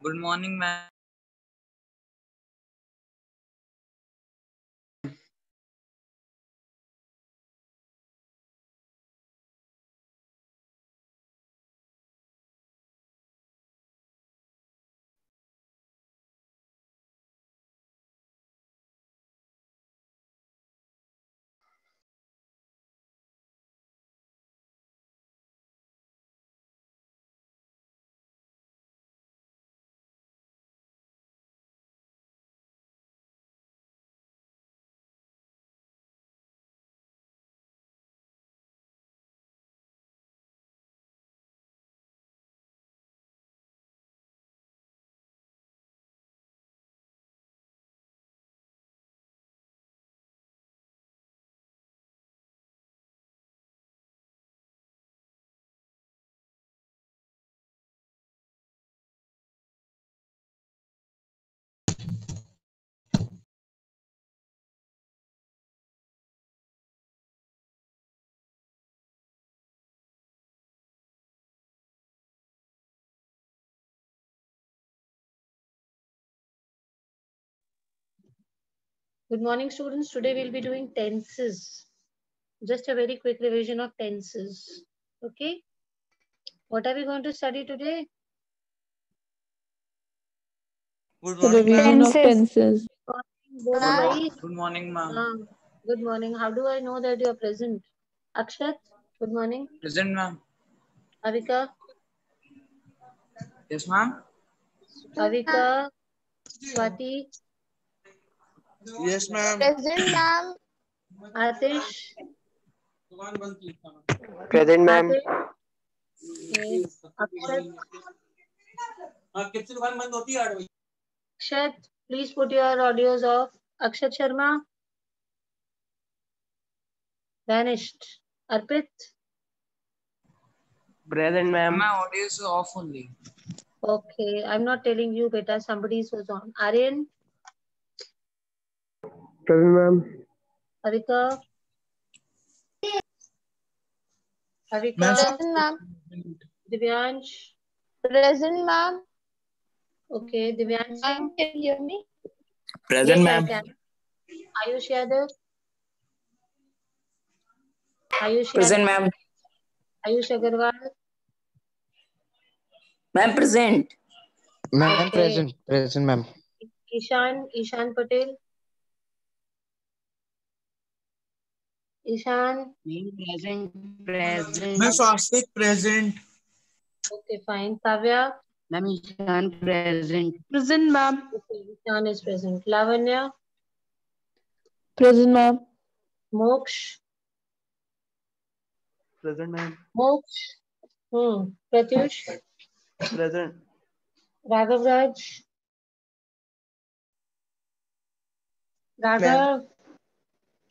Good morning, ma'am. Good morning, students. Today we'll be doing tenses. Just a very quick revision of tenses. Okay. What are we going to study today? Good morning, Revision ma'am. of tenses. Good morning, ma'am. Good morning. How do I know that you are present? Akshat, good morning. Present, ma'am. Avika, Yes, ma'am. Avika, Swati, Yes, ma'am. Present, ma'am. Atish, Present, ma'am. Atish, okay. Akshat, Akshat, please put your audios off. Akshat Sharma, vanished. Arpit, Present, ma'am. My audio is off only. okay. I'm not telling you, beta. Somebody was on. Aryan, Present, ma'am. Avika, Avika, Present, ma'am. Divyansh, Present, ma'am. okay. Divyansh Singh, Ma'am, can you hear me? Present, yes, I ma'am. can. Ayush Yadav, Ayush Present, Yadav, ma'am. Ayush Agarwal, Ma'am, present. Ma'am, okay. present, ma'am. Ishan Patel, Ishan, Present. Ma'am, Swastik, present. okay, fine. Kavya, Ma'am, Ishan present. Present, ma'am. okay, Ishan is present. Lavanya, Present, ma'am. Moksh, Present, ma'am. Moksh, Pratyush, Present. Raghav Raj, Ma'am. Raghav,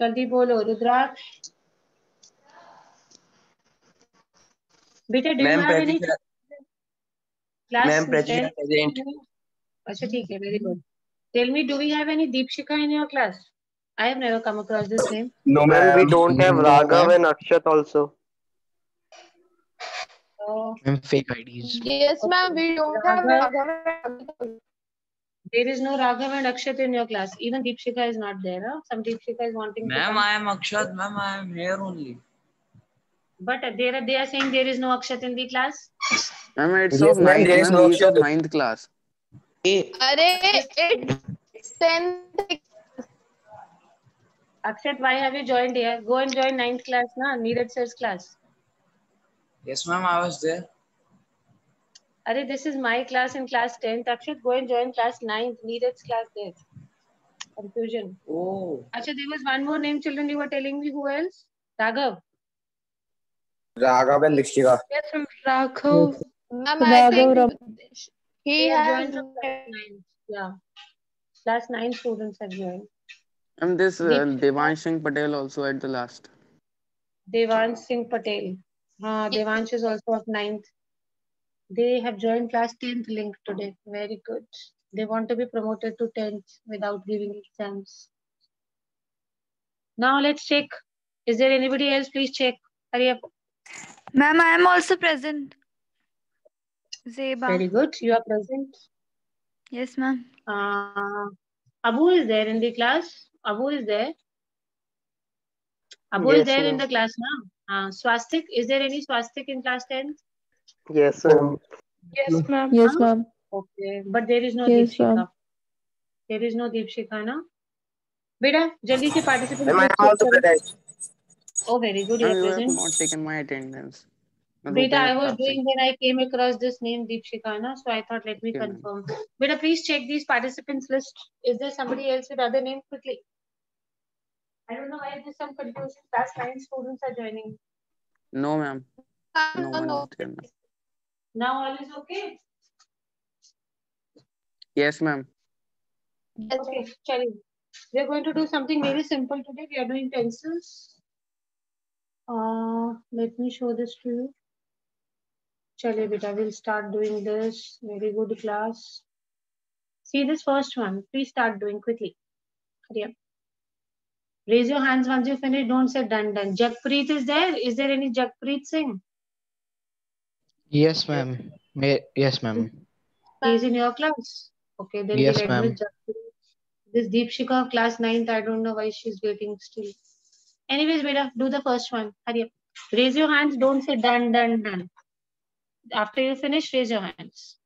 जल्दी बोलो. रुद्राक्ष, बेटा, do you Ma'am, have any present. class Ma'am, 10? present. अच्छा ठीक है, very good. Tell me, do we have any Deepshika in your class? I have never come across this name. No, Ma'am, we don't have no, Raghav ma'am. and Akshat also. Oh, Ma'am, fake IDs. Yes, ma'am. We don't have Raghav, Raghav. there is no Raghav and Akshat in your class. Even Deepshika is not there. Huh? Some Deepshika is wanting to Ma'am, come. I am Akshat. Ma'am, I am here only. But they are saying there is no Akshat in the class. Ma'am, it's Yes, of ma'am, ninth. there is Ma'am, no he is of Akshat. ninth class. Array, it's 10th. Akshat, why have you joined here? Go and join 9th class, na? Neeraj sir's class. Yes, ma'am, I was there. Array, this is my class in class 10th. Akshat, go and join class 9th. Neeraj's class there. Confusion. Oh. Akshat, there was one more name, children, you were telling me. Who else? Raghav. Raghav and Dikshika. Yes, from Raghav. Ma'am, I think Raghav. They he have has. joined from class 9th. Yeah. Class 9 students have joined. And this Deepshika, Devansh Singh Patel also at the last. Devansh Singh Patel. Devansh is also of 9th. They have joined class 10th link today. Very good. They want to be promoted to 10th without giving exams. Now let's check. Is there anybody else? Please check. Hurry up. Ma'am, I am also present. Zeba. Very good. You are present. Yes, ma'am. Abu is there in the class. Abu is there. Abu is Yes, there in ma'am. the class now. Swastik, is there any Swastik in class 10? Yes, ma'am. Yes, ma'am. Yes, ma'am. Okay, but there is no Yes, Deepshika. ma'am. There is no Deepshika, na? Beta, jaldi se participant Ma'am, I list am check also karo. present. Oh, very good, you And are you have present. not taken my attendance. Beta, I was Rupendra Singh. doing when I came across this name Deepshika, na? So I thought let me Okay, ma'am. confirm. Beta, please check these participants list. Is there somebody else with other name quickly? I don't know why there's some confusion. Class 9 students are joining. No, ma'am. No one is No. there, ma'am. Now all is okay? Yes, ma'am. Yes, Okay, chali. We are going to do something very simple today. We are doing pencils. Let me show this to you. Chale beta, we'll start doing this. Very good class. See this first one. Please start doing quickly. Hurry up. Raise your hands once you finish. Don't say done. Jagpreet is there. Is there any Jagpreet Singh? Yes, ma'am. Yes, ma'am. He is in your class. Okay, then Yes, we'll ma'am. admit Jagpreet. This Deepshika of class 9th, I don't know why she's waiting still. Anyways, beta, do the first one. Hurry up. Raise your hands. Don't say done. After you finish, raise your hands.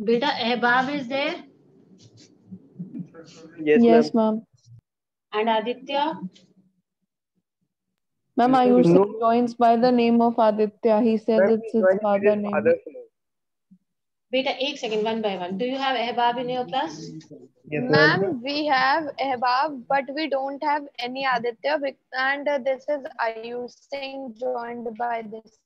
Beta, Ehbab is there. Yes, Yes, ma'am. ma'am. And Aditya. Ma'am, Ayush No, joins by the name of Aditya. He said ma'am. it's his father name. Father's name. Beta, एक second, one by one. Do you have Ehbab in your class? Yes, ma'am. ma'am, we have Ehbab, but we don't have any Aditya. And this is Ayush Singh joined by this.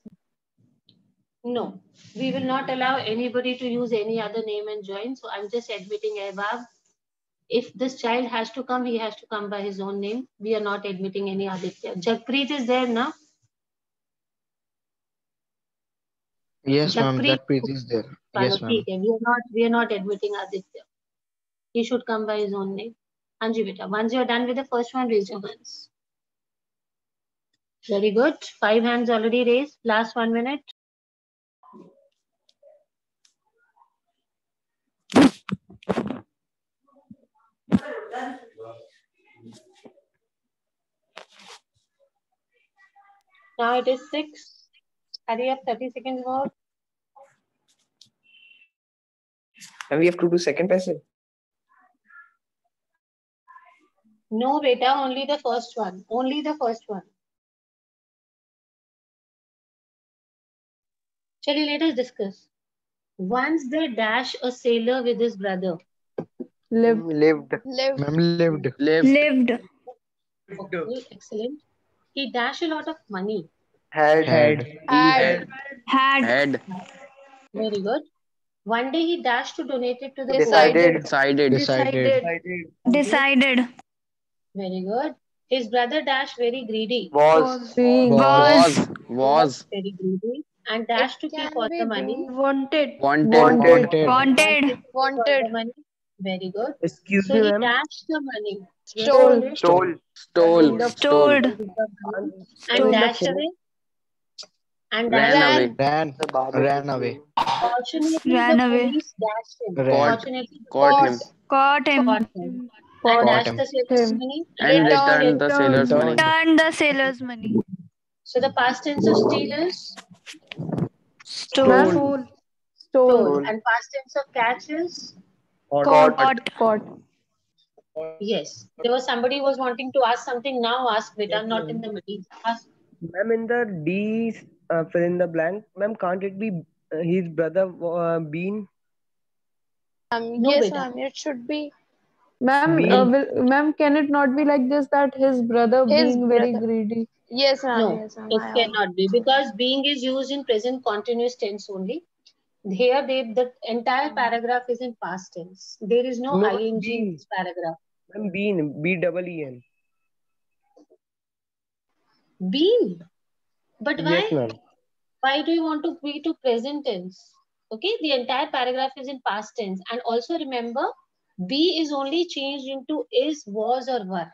No. We will not allow anybody to use any other name and join. So I'm just admitting Ehbab. If this child has to come, he has to come by his own name. We are not admitting any Aditya. Jagpreet is there now. Yes, ma'am. Jagpreet. Jagpreet is there. Chalo, Yes, ma'am. theek hai. We are not admitting Aditya. He should come by his own name. Anji beta, once you're done with the first one, raise your hands. Very good. 5 hands already raised. Last 1 minute. Now it is 6. Hurry up, 30 seconds more. And we have to do second passage. No, beta, only the first one. Only the first one. Chali, let us discuss. Once they dash a sailor with his brother. Lived. Lived. Live. Ma'am lived. Lived. Okay, excellent. He dashed a lot of money. Had. Had. Had. Had. Very good. One day he dashed to donate it to the Decided. Decided. Decided. Decided. Very good. His brother dashed very greedy. Was. Being. Was. Very greedy. And dashed to keep all the money. Wanted. Wanted. Wanted. All the Wanted. money. Very good. Excuse So me, he ma'am. dashed the money. Stole. Stole. Stole. And dashed away. And dashed Ran away. away. Ran away. Fortunately, the police dashed him. Ran. Fortunately, the Caught police him. caught him. And Caught dashed him. the sailor's him. money. And returned the sailor's money. Returned. the sailor's money. So the past tense of steal is Ma'am, Stole. stole, stole. and past tense of catch is Caught. Caught. yes. There was somebody who was wanting to ask something. Now ask, beta, not in the middle. Ask. Ma'am, in the D, fill in the blank. Ma'am, can't it be his brother Bean? No, Yes, beta. ma'am. It should be Ma'am, Bean. ma'am, can it not be like this that his brother his being very brother. greedy? Yes, ma'am. No, Yes, ma'am. it cannot be because being is used in present continuous tense only. Here, the entire paragraph is in past tense. There is no No, ing in Bean. this paragraph. Ma'am, Bean. B-double-E-N. Been. But Yes, why? ma'am. Why do you want to be to present tense? Okay, the entire paragraph is in past tense. And also remember, be is only changed into is, was, or were.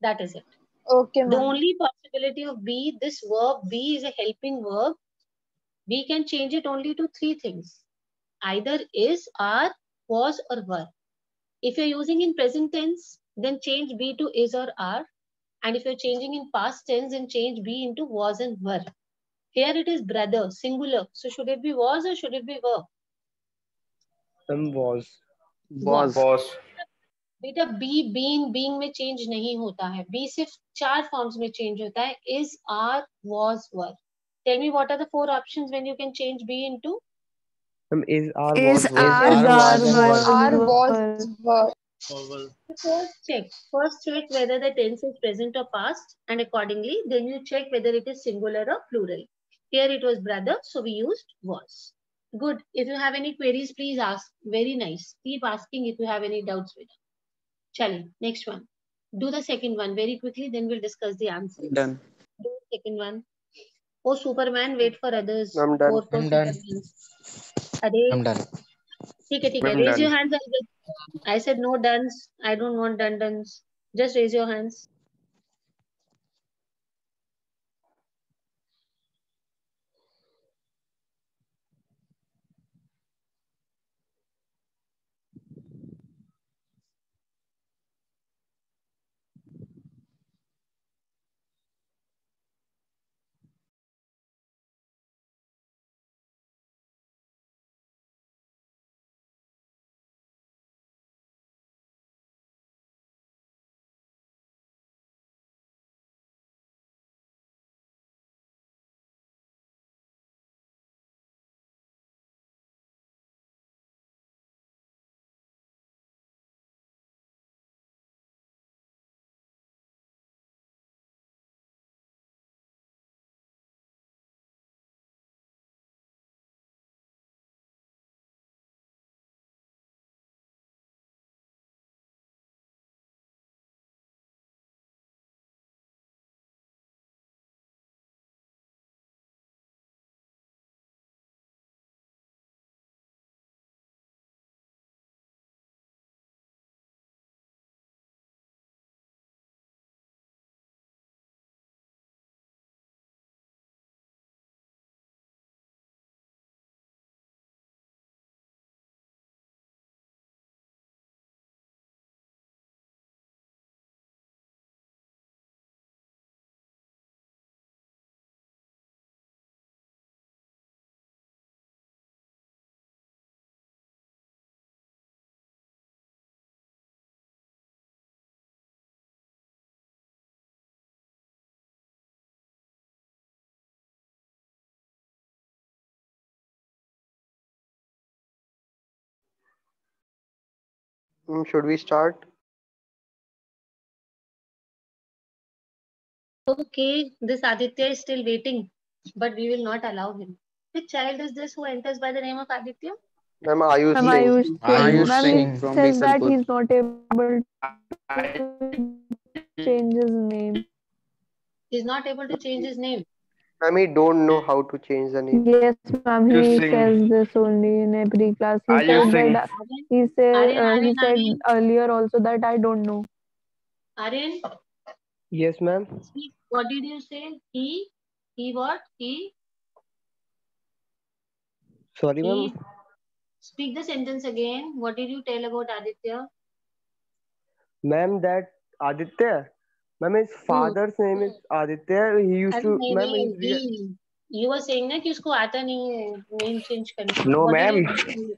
That is it. Okay, The ma'am. only possibility of be, this verb, be is a helping verb. We can change it only to three things. Either is, are, was, or were. If you're using in present tense, then change be to is or are. And if you're changing in past tense, then change be into was and were. Here it is brother, singular. So should it be was or should it be were? Ma'am, was. Was. बेटा B being में change नहीं होता है. Be सिर्फ 4 forms में change होता है. Is, are, was, were. Tell me what are the 4 options when you can change be into? Ma'am, is, are, Is, was, are, Is, was, are, and was, Are, were. was, were. First check whether the tense is present or past, and accordingly then you check whether it is singular or plural. Here it was brother, so we used was. Good. If you have any queries, please ask. Very nice. Keep asking if you have any doubts with it. Chali, next one. Do the second one very quickly, then we'll discuss the answers. done. Do the second one. Oh, Superman, wait for others. I'm done. 4 I'm done. Supermans. Are I'm done. ठीक है. I'm Raise your done. hands. I said no duns. I don't want duns. Just raise your hands. Should we start? Okay, this Aditya is still waiting, but we will not allow him. Which child is this who enters by the name of Aditya? Ma'am, Ayush Ma'am, Singh. Ayush Singh. Ayush Ma'am, Singh he from says that Bisalpur. he's not able to change his name. He's not able to change his name. Ma'am, he don't know how to change the name. Yes, ma'am. He says this only in every class. He said that he said earlier also that I don't know. Aryan, Yes, ma'am. speak. What did you say? He what? He Sorry, ma'am. speak the sentence again. What did you tell about Aditya? Ma'am, that Aditya, Ma'am, his father's name is Aditya. He used अरे to, नहीं ma'am, नहीं his real, D. You were saying ना कि उसको आता नहीं है name change करना. No, What did ma'am. you do?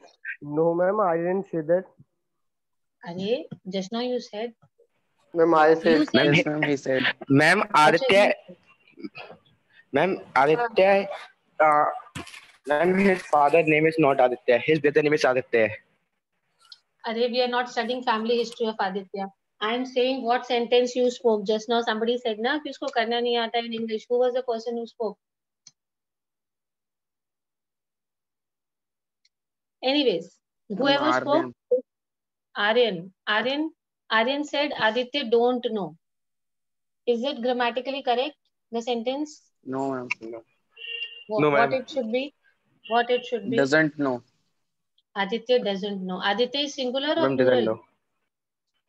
no, ma'am, I didn't say that. अरे just now you said. Ma'am, I You said said. Yes, ma'am, he said. Ma'am, अच्छा Aditya. you. Ma'am, Aditya. Uh, ma'am, his father's name is not Aditya. His brother name is Aditya. अरे we are not studying family history of Aditya. I am saying what sentence you spoke just now. Somebody said ना कि उसको करना नहीं आता in English. Who was the person who spoke? Anyways, whoever spoke, Aryan. Aryan said Aditya don't know. Is it grammatically correct? The sentence? No, ma'am. No. What, No, what ma'am. it should be? What it should be? Doesn't know. Aditya doesn't know. Aditya is singular or Ma'am doesn't plural? know.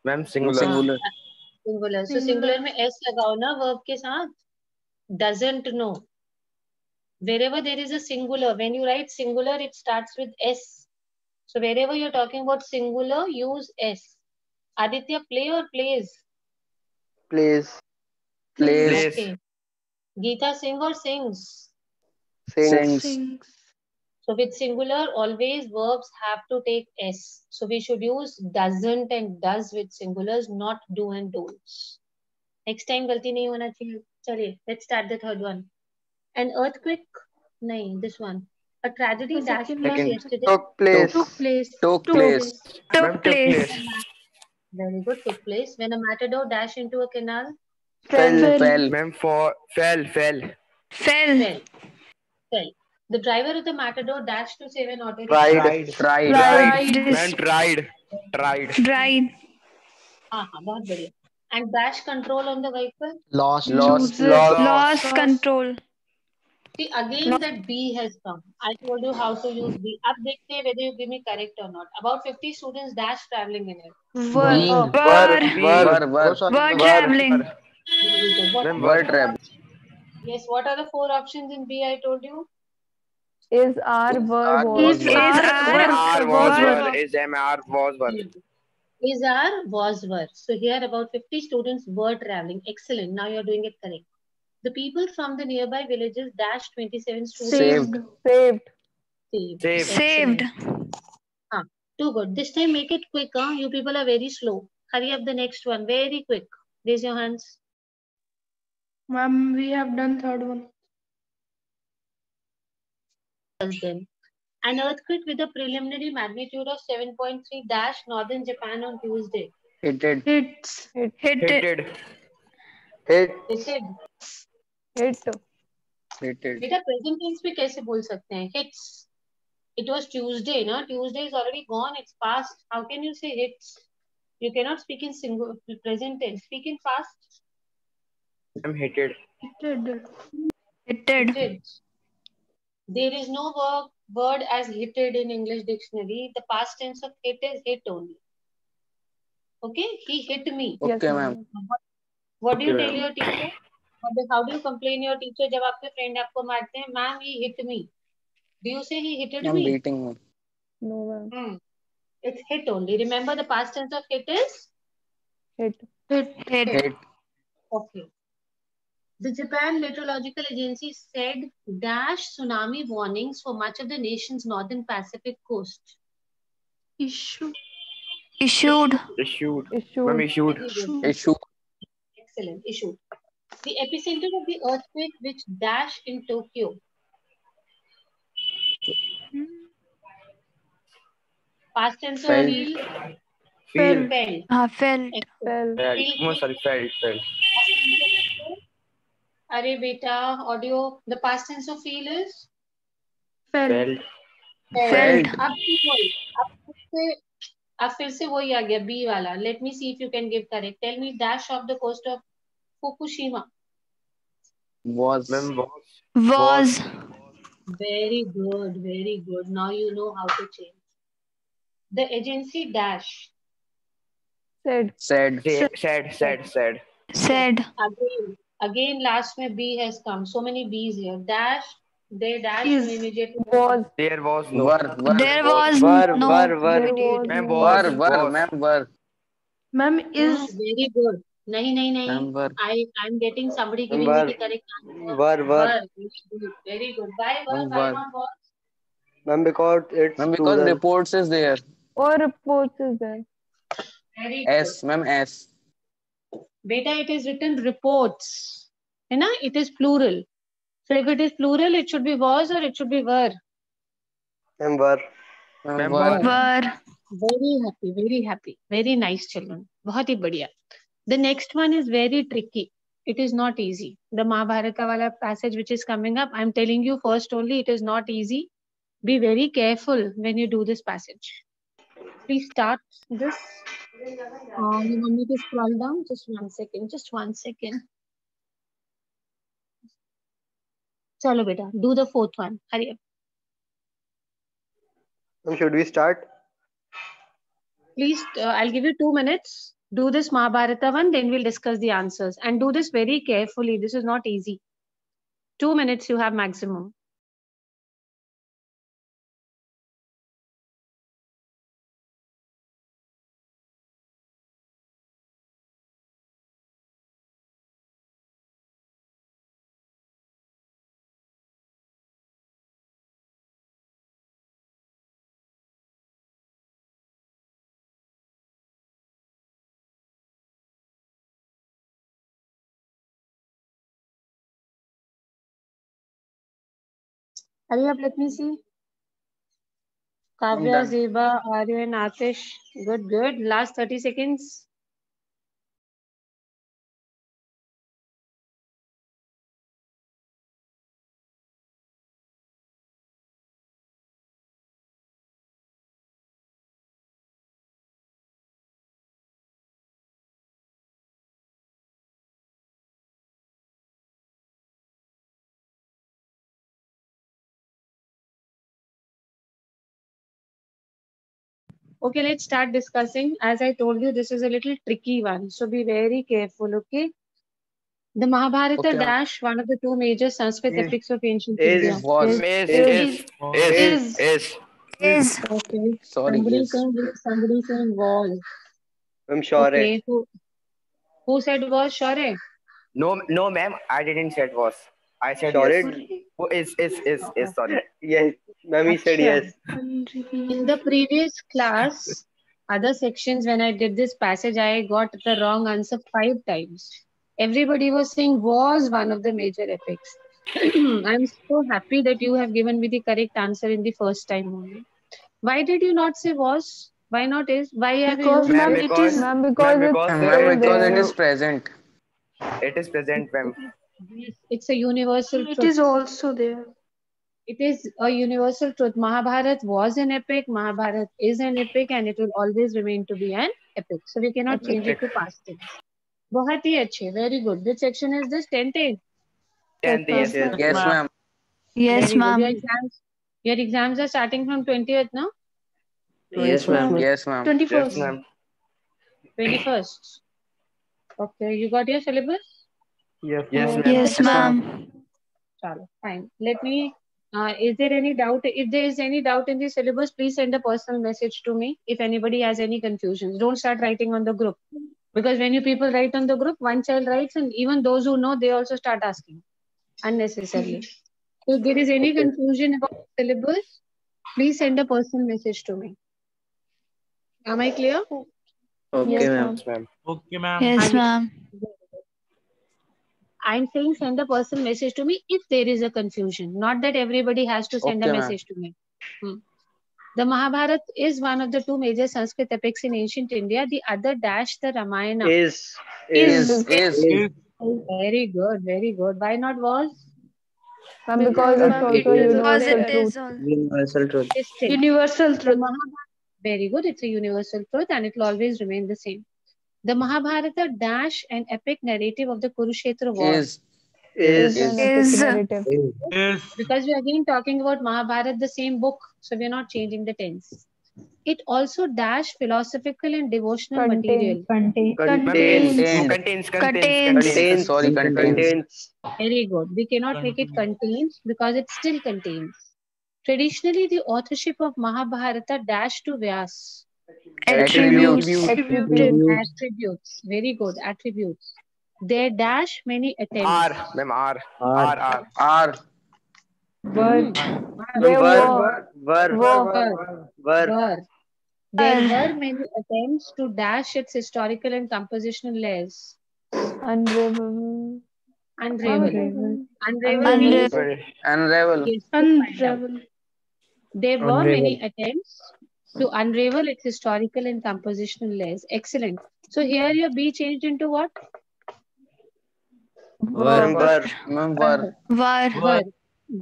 Ma'am, No, singular. singular. Singular. So singular में s लगाओ ना verb के साथ. Doesn't know. Wherever there is a singular, when you write singular, it starts with s. So wherever you're talking about singular, use s. Aditya play or plays? Plays. Plays. Okay. Geeta sing or sings? Sings. Sings. So with singular, always verbs have to take s. So we should use doesn't and does with singulars, not do and don'ts. Next time गलती नहीं होना चाहिए. चलिए, let's start the third one. An earthquake? नहीं, this one. A tragedy dashed place yesterday. Took place. Took place. Ma'am, took place. Very good, took place. When a matador dashed into a canal. Fell. Ma'am, fell. Fell. The driver of the matador dashed to save an auto. Tried. Tried. Ma'am, tried. हाँ बहुत बढ़िया. And dash control on the vehicle. Lost. Lost. control. See, again that B has come. I told you how to use B. अब देखते हैं whether you give me correct or not. About 50 students dash traveling in it. Been. Were. traveling. Very good. What Ma'am, Were travel. Yes, what are the 4 options in B I told you? Is our verb was. was. R was were. Is MR was were. Is our was were. So here about 50 students were traveling. Excellent. Now you're doing it correct. The people from the nearby villages dashed 27 students. Saved. Saved. Too good. This time make it quick. Huh? You people are very slow. Hurry up the next one. Very quick. Raise your hands. Ma'am, we have done third one. Then. An earthquake with a preliminary magnitude of 7.3 dashed northern Japan on Tuesday. Hitted. Hitted. Hitted. Hitted. बेटा present tense में कैसे बोल सकते हैं? Hits. It was Tuesday, no? Tuesday is already gone. It's past. How can you say hits? You cannot speak in single present tense. Speak in past. I'm hitted. Hitted. There is no word as hitted in English dictionary. The past tense of hit is hit only. Okay? He hit me. Okay, ma'am. What do you tell your teacher? How do you complain your teacher जब आपके friend आपको मारते हैं? Ma'am, he hit me. Do you say he hitted I'm me? beating him. No, ma'am. It's hit only. Remember the past tense of hit is? Hit. Okay. The Japan Meteorological Agency said dash tsunami warnings for much of the nation's northern Pacific coast. Issued. Ma'am, issued. Excellent. Issued. The epicenter of the earthquake which dashed in Tokyo. Past tense of feel. Felt. Felt. अरे बेटा audio the past tense of feel is Felt. अब फिर से वही आ गया B वाला. Let me see if you can give correct. Tell me dash of the coast of Fukushima. Was. Very good. Now you know how to change. The agency dash. Said. Again last में B has come. So many B's here. Dash. They dash immediately. There was no. Were. Ma'am, was. Were. Ma'am, is. Very good. नहीं नहीं नहीं. Ma'am, var. I'm getting somebody Ma'am, giving me var. the correct answer. Var. Var. Very good. Why var? Ma'am, Why var. not was? Ma'am, because it's Ma'am, because plural. reports is there. Or reports is there. Very good. S, ma'am, S. Beta, it is written reports. है ना? It is plural. So if it is plural, it should be was or it should be were. Ma'am, var. Ma'am, Var. var. Very happy, very happy. Very nice children. बहुत ही बढ़िया. The next one is very tricky. It is not easy. The Mahabharata wala passage which is coming up, I'm telling you first only, it is not easy. Be very careful when you do this passage. Please start this. You want me to scroll down? Just 1 second. Just 1 second. Chalo beta, do the fourth one. Hurry up. Ma'am, should we start? Please, I'll give you 2 minutes. Do this Mahabharata one, then we'll discuss the answers. And do this very carefully. This is not easy. 2 minutes you have maximum. Hurry up, let me see. Kavya, done. Zeba, Arya, and Atish. Good, good. Last 30 seconds. Okay, let's start discussing. As I told you, this is a little tricky one. So be very careful, okay? The Mahabharata Okay, ma'am. dash, one of the two major Sanskrit Is- epics of ancient is- India. Was. Is. Okay. Sorry, is. Somebody saying was. I'm sure. Okay. Who said was? Sure. No, ma'am. I didn't said was. I said Sure. yes. Oh, is. Sorry. Yes. Ma'am, he said Acha. yes. In the previous class, other sections, when I did this passage, I got the wrong answer 5 times. Everybody was saying was one of the major epics. I'm so happy that you have given me the correct answer in the first time only. Why did you not say was? Why not is? Why have you Because used ma'am, is? it is Ma'am, because Ma'am, it's because still Ma'am, because it there. is present. It is present, ma'am. Yes, it's a universal it truth. is also there. It is a universal truth. Mahabharat was an epic, Mahabharat is an epic, and it will always remain to be an epic. So we cannot change it to past tense. बहुत ही अच्छे, very good. Which section is this? 10th? 10th, yes. Yes, ma'am. Yes, ma'am. Your exams are starting from 20th, no? Yes, ma'am. Yes, ma'am. 21st. Yes, ma'am. 21st. Okay, you got your syllabus? Yes, Yes, ma'am. Chalo, fine. Let me. Is there any doubt? If there is any doubt in the syllabus, please send a personal message to me. If anybody has any confusions, don't start writing on the group, because when you people write on the group, one child writes, and even those who know, they also start asking unnecessarily. So if there is any confusion about the syllabus, please send a personal message to me. Am I clear? Okay, ma'am. Yes, ma'am. Okay, ma'am. Yes, ma'am. I'm saying send a personal message to me if there is a confusion. Not that everybody has to send Okay, a ma'am. message to me. The Mahabharata is one of the two major Sanskrit epics in ancient India. The other dash, the Ramayana. Is. Very good, very good. Why not was? Ma'am, because it's also universal truth. Universal truth. Universal truth. Very good. It's a universal truth and it will always remain the same. The Mahabharata dash an epic narrative of the Kurukshetra war. Is. An epic narrative. Because we are again talking about Mahabharata, the same book, so we are not changing the tense. It also dash philosophical and devotional material. Contains. Sorry, contains. Very good. We cannot make it contains because it still contains. Traditionally, the authorship of Mahabharata dash to Vyas. Attributes. Attributes. Very good. Attributes. Their dash many attempts. R, ma'am, R. R. R. R. Hmm. They Were. Were. There were many attempts to dash its historical and compositional layers. Unravel. Unravel. Unravel Unravel. means Unravel. yes, to find out. Unravel. There were Unravel. many attempts to unravel its historical and compositional layers. Excellent. So here your B changed into what? Were. Were. Were.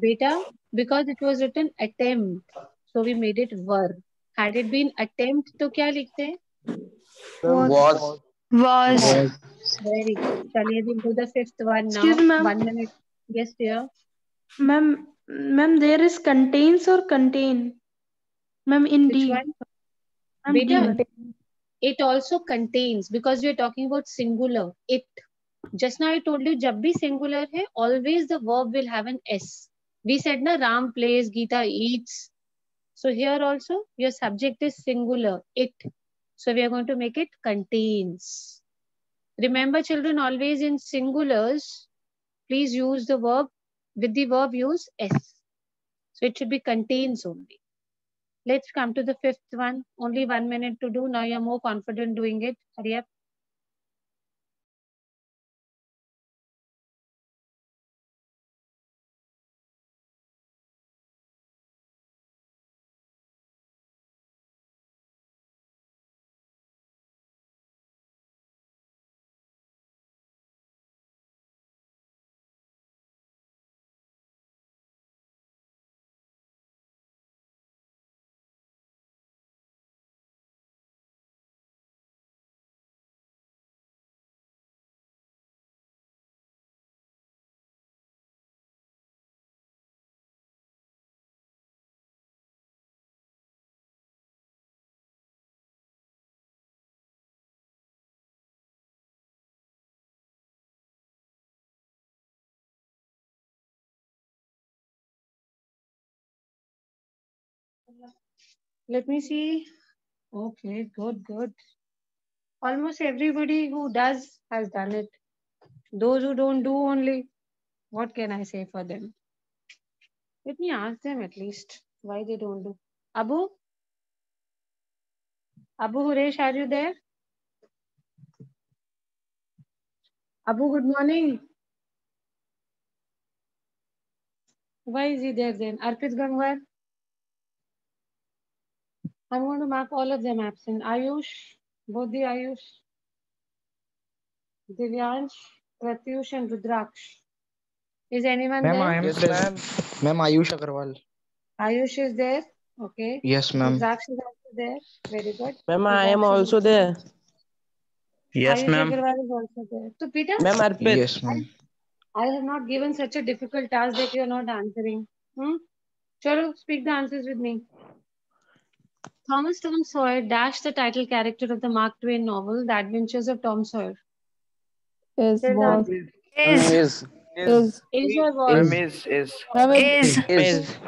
Beta, because it was written attempt, so we made it were. Had it been attempt, तो क्या लिखते हैं? Was. Very good. चलिए we'll do the fifth one now. Excuse me, ma'am. 1 minute. Yes, dear. Ma'am, there is contains or contain? Ma'am, in Which D. one? Ma'am, Beta, D. it also contains because we are talking about singular. It. Just now I told you, जब भी singular है, always the verb will have an S. We said na Ram plays, Geeta eats. So here also your subject is singular, it. So we are going to make it contains. Remember children, always in singulars, please use the verb, with the verb use S. So it should be contains only. Let's come to the fifth one. Only 1 minute to do. Now you're more confident doing it. Hurry up. Let me see. Okay, good. Almost everybody who does has done it. Those who don't do only, what can I say for them? Let me ask them at least why they don't do. Abu Huresh, are you there? Abu, good morning. Why is he there then? Arpit Gangwar? I'm going to mark all of them absent. Ayush, both the Ayush. Divyansh, Pratyush and Rudraksh. Is anyone Ma'am, there? I am Yes, present. Ma'am, Ayush Agarwal. Ayush is there. Okay. Yes, ma'am. Rudraksh is also there. Very good. Ma'am, I am Rudraksh is also there. Yes, Ayush ma'am. Agarwal is also there. So, Peter, Ma'am, Arpit. Yes, ma'am. I have not given such a difficult task that you are not answering. Chalo, speak the answers with me. Thomas Tom Sawyer dashed the title character of the Mark Twain novel, The Adventures of Tom Sawyer. Is Say the was answer. Is. is Is or Ma'am, was? is. ma'am is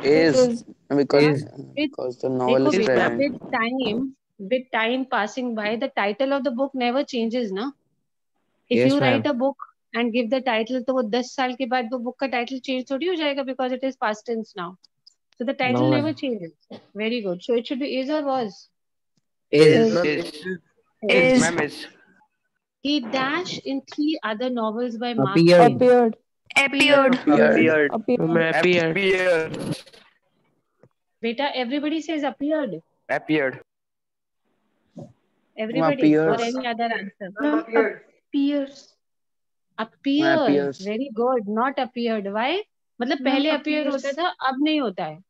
Is. Because the novel Dekho is beta, present. with time passing by, the title of the book never changes, na? If Yes, you ma'am. write a book and give the title, तो वो 10 साल के बाद वो book का title change थोड़ी हो जाएगा because it is past tense now. So the title No, never ma'am. changes. Very good. So it should be is or was. Is. Is. Ma'am, is. He dashed in 3 other novels by Mark Twain. appeared. Appeared. Appeared. Beta, everybody says appeared. Appeared. Everybody or Appears. any other answer. Ma'am, appears. Appears. Very good. Not appeared. Why? मतलब Ma'am, पहले appear appears. होता था, अब नहीं होता है.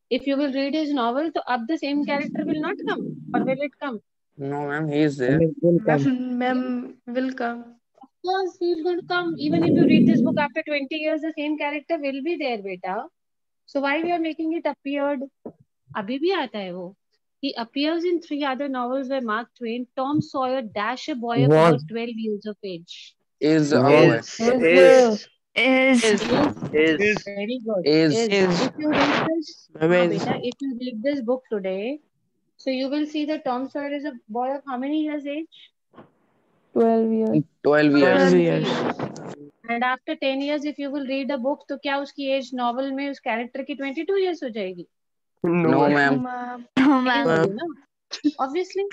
If you will read his novel, तो अब the same character will not come. Or will it come? No, ma'am, he is there. Ma'am, will come. Of course, he is going to come. Even if you read this book after 20 years, the same character will be there, beta. So why we are making it appeared? अभी भी आता है वो. He appears in 3 other novels by Mark Twain. Tom Sawyer dash a boy of about 12 years of age. Is. Very good. Is. If you read this, beta, if you read this book today, So you will see that Tom Sawyer is a boy of how many years age? 12 years. 12 years. 12 years. And after 10 years, if you will read a book, तो क्या उसकी age novel में उस character की 22 years हो जाएगी? No, ma'am. No, नहीं ma'am. होगी ना? Obviously.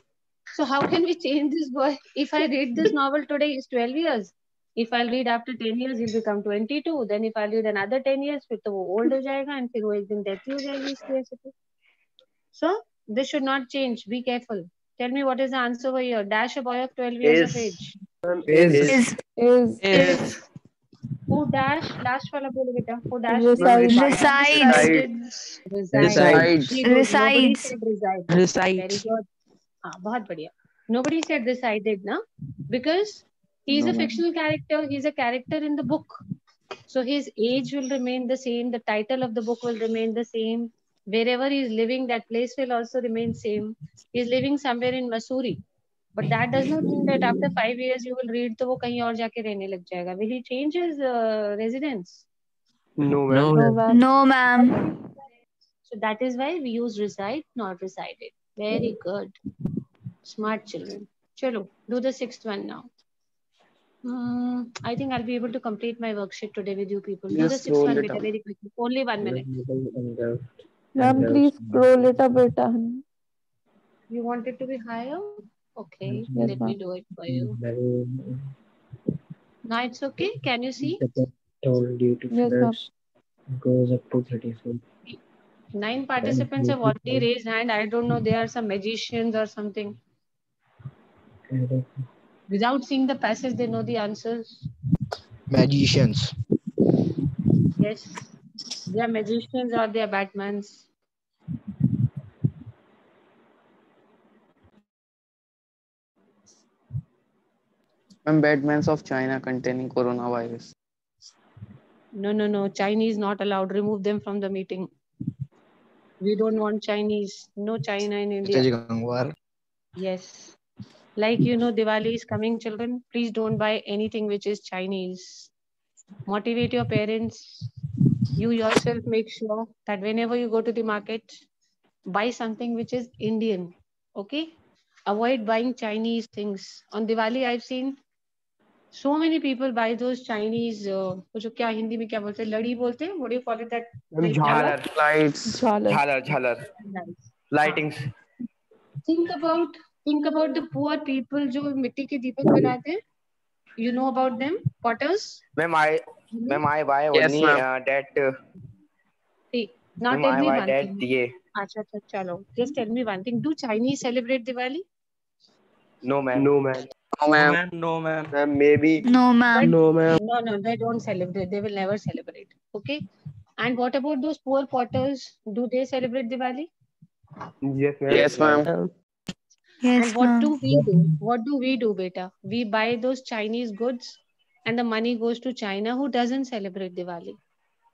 So how can we change this boy? If I read this novel today, he's 12 years. If I'll read after 10 years, he'll become 22. Then if I'll read another 10 years, फिर तो वो old हो जाएगा and फिर वो एक दिन death ही हो जाएगी इसकी वजह से. So this should not change. Be careful. Tell me what is the answer over here. Dash a boy of 12 years of age. Is Who dash? Last वाला बोलो बेटा. Who dash? Resides. Resides. Resides. Very good. Nobody Resides. said reside. Very Resides. good. बहुत बढ़िया. Nobody said decided, na? Because he's a fictional character. He's a character in the book. So his age will remain the same. The title of the book will remain the same. Wherever he is living, that place will also remain same. He is living somewhere in Missouri. But that does not mean that after 5 years you will read तो वो कहीं और जाके रहने लग जाएगा. Will he change his residence? No, ma'am. No, ma'am. No, ma'am. So that is why we use reside, not resided. Very good. Smart children. Chalo, do the sixth one now. I think I'll be able to complete my worksheet today with you people. Do the sixth one, beta, very quickly. Only 1 minute. Ma'am, please scroll it a bit. You want it to be higher? Okay, Yes, let me ma'am. do it for you. Now it's okay. Can you see? Yes, ma'am. Goes up to 34. 9 participants have already raised hand. I don't know. They are some magicians or something. Without seeing the passage, they know the answers. Magicians. Yes. They are magicians or they are Batmans. Ma'am, Batmans of China containing coronavirus. No. Chinese not allowed. Remove them from the meeting. We don't want Chinese. No China in India. Yes. Like you know, Diwali is coming, children. Please don't buy anything which is Chinese. Motivate your parents. You yourself make sure that whenever you go to the market, buy something which is Indian. Okay? Avoid buying Chinese things. On Diwali, I've seen so many people buy those Chinese, वो जो क्या हिंदी में क्या बोलते हैं, लड़ी बोलते हैं, what do you call it, that झालर, Lights. झालर, lightings. Think about the poor people जो मिट्टी के दीपक बनाते हैं. You know about them, potters. Ma'am, I buy Yes, only ma'am. that. See, not Ma'am, I buy everyone. that. ये. अच्छा, चलो. Just tell me one thing. Do Chinese celebrate Diwali? No, ma'am. No, ma'am. No, ma'am. No, ma'am. Ma'am, maybe. No, ma'am. No, ma'am. No, they don't celebrate. They will never celebrate. Okay. And what about those poor potters? Do they celebrate Diwali? Yes, ma'am. Yes, ma'am. Yes, And what ma'am. do we do? What do we do, beta? We buy those Chinese goods and the money goes to China, who doesn't celebrate Diwali.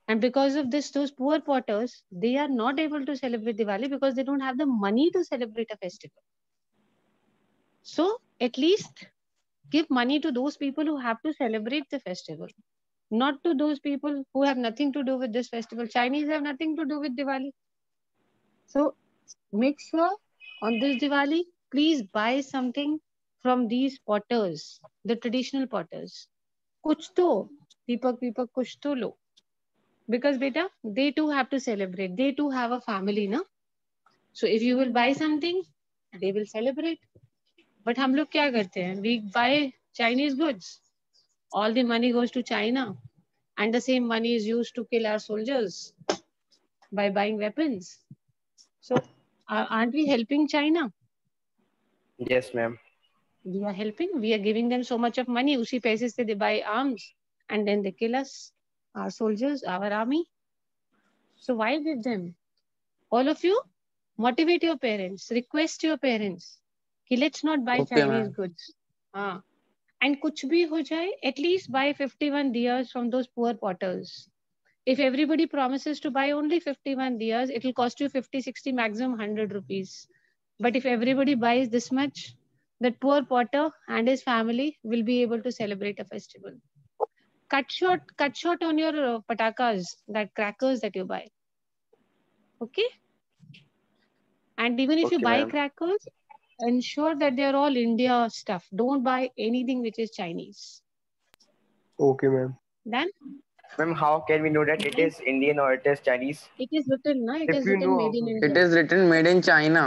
And because of this, those poor potters, they are not able to celebrate Diwali because they don't have the money to celebrate a festival. So at least give money to those people who have to celebrate the festival, not to those people who have nothing to do with this festival. Chinese have nothing to do with Diwali. So make sure on this Diwali, please buy something from these potters, the traditional potters. Kuch to, Deepak, kuch to lo. Because beta, they too have to celebrate. They too have a family, na? So if you will buy something, they will celebrate. But हम लोग क्या करते हैं? We buy Chinese goods. All the money goes to China. And the same money is used to kill our soldiers by buying weapons. So aren't we helping China? Yes, ma'am. We are helping. We are giving them so much of money. Usi पैसे से they buy arms and then they kill us, our soldiers, our army. So why give them? All of you, motivate your parents. Request your parents. कि let's not buy Okay, Chinese ma'am. goods. And कुछ भी हो जाए, at least buy 51 diyas from those poor potters. If everybody promises to buy only 51 diyas, it will cost you 50, 60, maximum 100 rupees. But if everybody buys this much, that poor potter and his family will be able to celebrate a festival. Cut short on your patakas, that crackers that you buy. Okay? And even if you Okay, buy ma'am. crackers, ensure that they are all India stuff. Don't buy anything which is Chinese. Okay, ma'am. Then Ma'am, how can we know that it is Indian or it is Chinese? it is written, na? It If is you written know made in how to- It India. is written made in China.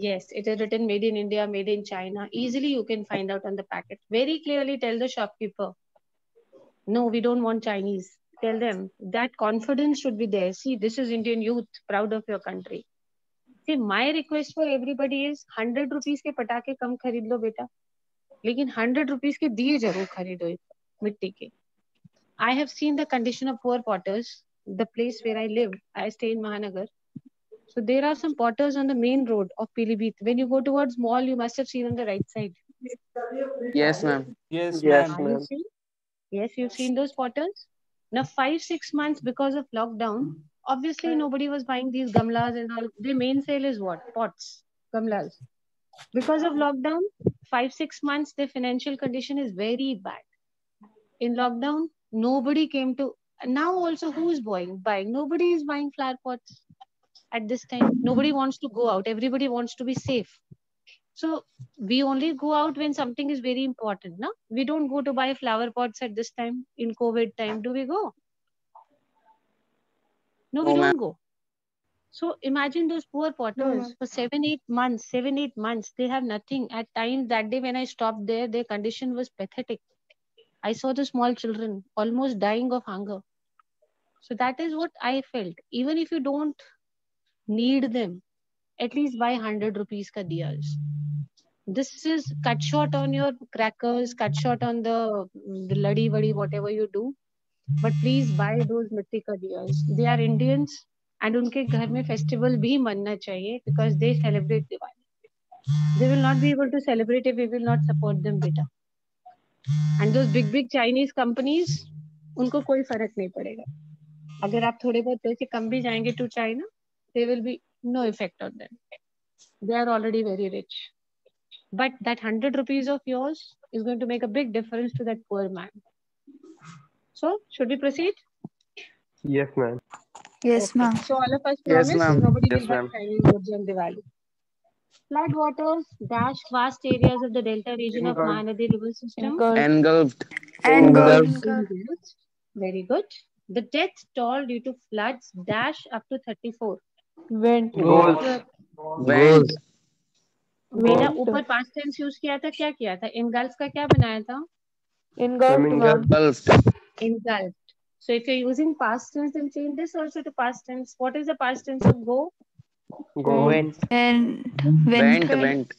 Yes, it is written made in India, made in China. Easily you can find out on the packet. Very clearly tell the shopkeeper, no, we don't want Chinese. Tell them that confidence should be there. See, this is Indian youth, proud of your country. See, my request for everybody is 100 rupees के पटाखे कम खरीद लो बेटा, लेकिन 100 rupees के दिए जरूर खरीदो मिट्टी के. I have seen the condition of poor potters. The place where I live, I stay in Mahanagar. So there are some potters on the main road of Pilibhit. When you go towards mall, you must have seen on the right side. Yes, ma'am. Yes, Yes, ma'am. Are you ma'am. seen? Yes, you've seen those potters. Now 5-6 months because of lockdown, obviously nobody was buying these gamlas and all. The main sale is what? Pots, gamlas. Because of lockdown, 5-6 months, their financial condition is very bad. In lockdown, nobody came to. Now also, who is buying? Nobody is buying flower pots at this time. Nobody wants to go out. Everybody wants to be safe. So we only go out when something is very important. No, we don't go to buy flower pots at this time in COVID time. Do we go? No, we No, ma'am. don't go. So imagine those poor potters for 7-8 months. They have nothing. At times that day when I stopped there, their condition was pathetic. I saw the small children almost dying of hunger. So that is what I felt. Even if you don't need them, at least buy 100 rupees ka diyas. This is cut short on your crackers, cut short on the laddi vadi, whatever you do. But please buy those mitti ka diyas. They are Indians and unke ghar mein festival bhi manna chahiye because they celebrate Diwali. They will not be able to celebrate if we will not support them, beta. And those big Chinese companies, उनको कोई फर्क नहीं पड़ेगा. अगर आप थोड़े बहुत पैसे कम भी जाएंगे to China, there will be no effect on them. They are already very rich. But that 100 rupees of yours is going to make a big difference to that poor man. So, should we proceed? Yes, ma'am. Yes, Okay. ma'am. So, all of us Yes, promise ma'am. nobody Yes, will buy ma'am. Chinese goods on Diwali. Flood waters dash vast areas of the delta region of Mahanadi river system. Engulfed. Engulfed. Engulfed. Very good. The death toll due to floods dash up to 34. Went. Goals. Went. बेटा Went. ऊपर past tense use किया था, क्या किया था? engulf का क्या बनाया था? Engulfed, ma'am. Engulfed. Engulfed. So if you're using past tense, then change this also to past tense. What is the past tense of go? Go. Went. And Went. went. Went.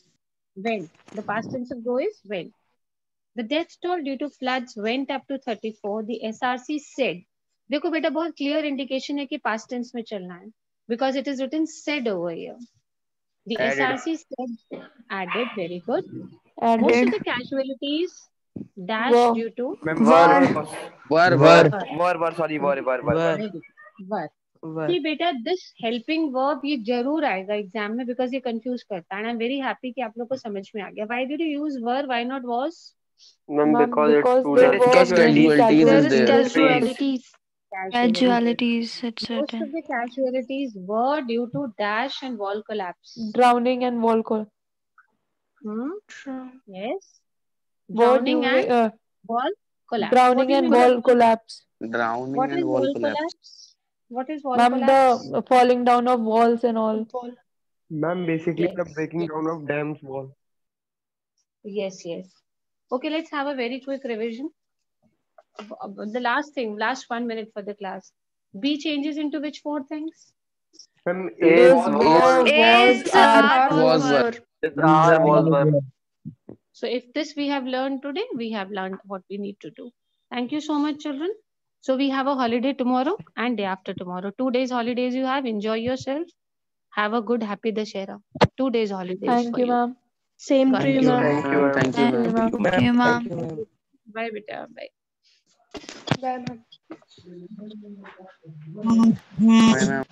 Went. The past tense of go is went. The death toll due to floods went up to 34. The SRC said. देखो बेटा बहुत clear indication है कि past tense में चलना है. Because it is written said over here. The Added. SRC said added. Very good. Added. Most of the casualties dash Were. due to Ma'am, Were. Were. sorry, were. were. See बेटा this helping verb ये जरूर आएगा exam में because ये confuse करता है and I'm very happy कि आप लोग को समझ में आ गया. Why did you use were? Why not was? Ma'am, Ma'am, because it's because too there late. Because were many casualties is there. Casualties. Casualties. Casualties. It's Most of written. the casualties were due to dash and wall collapse. Drowning and wall collapse. True. Yes. Were Drowning during, and wall collapse. drowning What do you and mean by wall collapse. Drowning what and is wall wall collapse. collapse? What is wall Ma'am, collapse? the falling down of walls and all. Ma'am, basically the Yes. breaking down of dams wall. Yes, yes. Okay, let's have a very quick revision. The last thing, last 1 minute for the class. B changes into which 4 things? Ma'am, Is, was, Is, are, Was, were. was. So if this we have learned today, we have learned what we need to do. Thank you so much, children. So we have a holiday tomorrow and day after tomorrow. 2 days holidays you have. Enjoy yourself. Have a good, happy Dashera. 2 days holidays Thank for you, you. ma'am. Same God to you, bless. ma'am. Thank you, ma'am. Thank you, ma'am. Thank you, ma'am. Thank you, ma'am. Bye, beta. Bye. Bye, ma'am. Bye, ma'am.